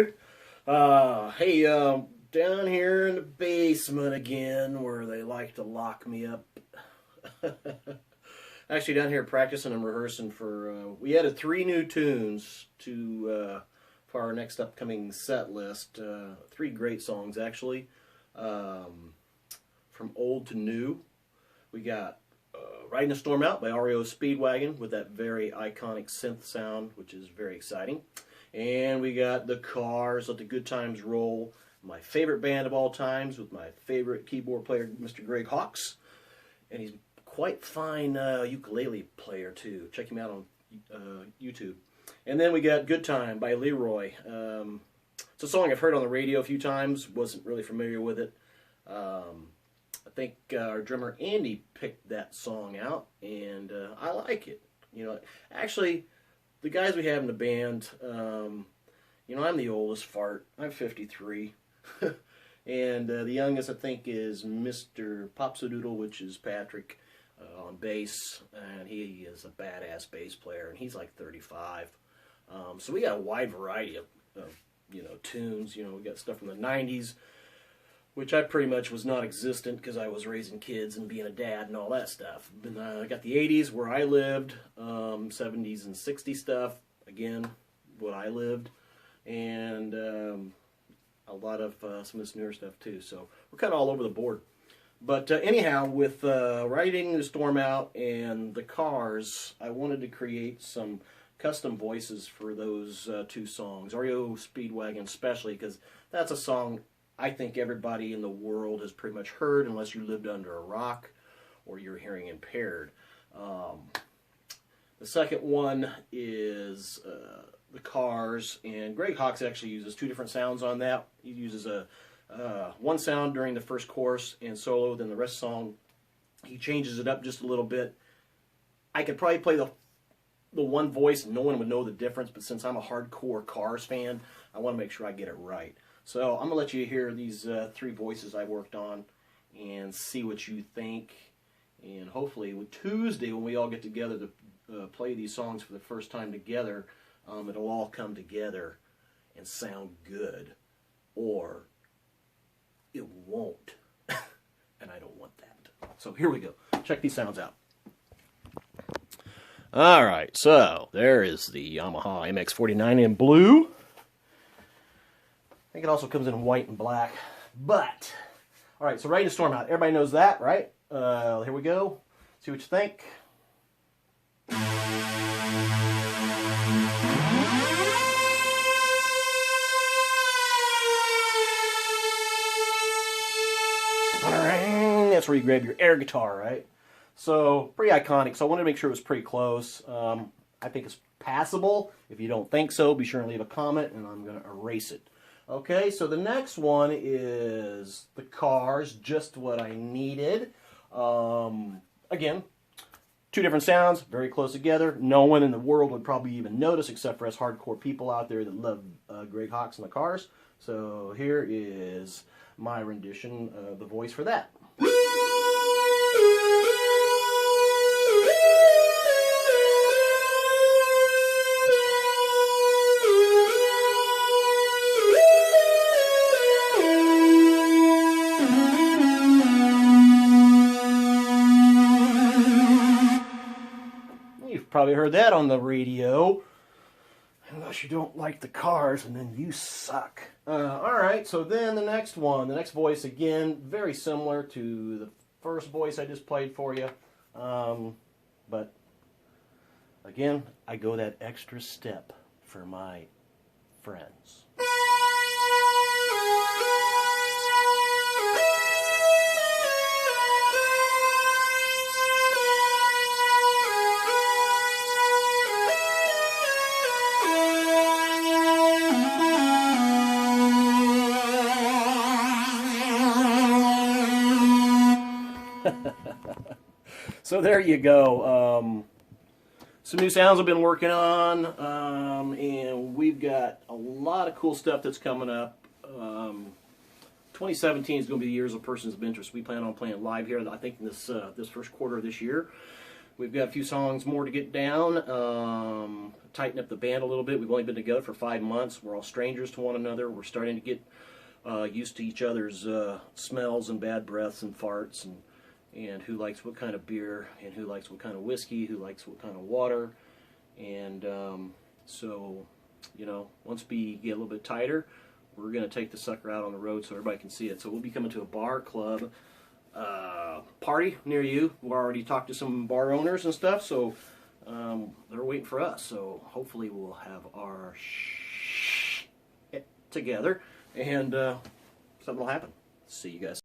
everybody. Hey, down here in the basement again, where they like to lock me up. Actually, down here practicing and rehearsing for. We added 3 new tunes to for our next upcoming set list. 3 great songs, actually, from old to new. We got Riding a Storm Out by R.E.O. Speedwagon with that very iconic synth sound, which is very exciting. And we got The Cars, Let the Good Times Roll, my favorite band of all times, with my favorite keyboard player, Mr. Greg Hawkes. And he's quite fine ukulele player, too. Check him out on YouTube. And then we got Good Time by Leroy. It's a song I've heard on the radio a few times, wasn't really familiar with it. I think our drummer Andy picked that song out, and I like it. You know, actually, the guys we have in the band, you know, I'm the oldest fart. I'm 53. And the youngest, I think, is Mr. Popsadoodle, which is Patrick, on bass. And he is a badass bass player, and he's like 35. So we got a wide variety of you know, tunes. You know, we got stuff from the 90s, which I pretty much was not existent because I was raising kids and being a dad and all that stuff. But I got the 80s where I lived, 70s and 60s stuff, again, what I lived, and a lot of some of this newer stuff too. So we're kind of all over the board. But anyhow, with Riding the Storm Out and The Cars, I wanted to create some custom voices for those 2 songs, R.E.O. Speedwagon especially, because that's a song I think everybody in the world has pretty much heard, unless you lived under a rock or you're hearing impaired. The second one is The Cars, and Greg Hawkes actually uses 2 different sounds on that. He uses one sound during the first chorus and solo, then the rest of the song he changes it up just a little bit. I could probably play the one voice and no one would know the difference, but since I'm a hardcore Cars fan, I want to make sure I get it right. So I'm going to let you hear these 3 voices I worked on and see what you think. And hopefully with Tuesday, when we all get together to play these songs for the first time together, it'll all come together and sound good. Or it won't. And I don't want that. So here we go. Check these sounds out. Alright, so there is the Yamaha MX-49 in blue. I think it also comes in white and black. But, alright, so Riding the Storm Out. Everybody knows that, right? Here we go. See what you think. That's where you grab your air guitar, right? So, pretty iconic. So I wanted to make sure it was pretty close. I think it's passable. If you don't think so, be sure and leave a comment, and I'm going to erase it. Okay, so the next one is The Cars, just what I needed. Again, 2 different sounds, very close together. No one in the world would probably even notice, except for us hardcore people out there that love Greg Hawkes and The Cars. So here is my rendition of the voice for that. You've probably heard that on the radio, unless you don't like The Cars, and then you suck. Alright, so then the next one, the next voice, again, very similar to the first voice I just played for you, but again, I go that extra step for my friends. So there you go. Some new sounds I've been working on, and we've got a lot of cool stuff that's coming up. 2017 is going to be the years of Persons of Interest. We plan on playing live here, I think, in this first quarter of this year. We've got a few songs more to get down, tighten up the band a little bit. We've only been together for 5 months. We're all strangers to one another. We're starting to get used to each other's smells and bad breaths and farts, and who likes what kind of beer, and who likes what kind of whiskey, who likes what kind of water. And so, you know, once we get a little bit tighter, we're going to take the sucker out on the road so everybody can see it. So we'll be coming to a bar, club, party near you. We already talked to some bar owners and stuff, so they're waiting for us. So hopefully we'll have our together, and something will happen. See you guys.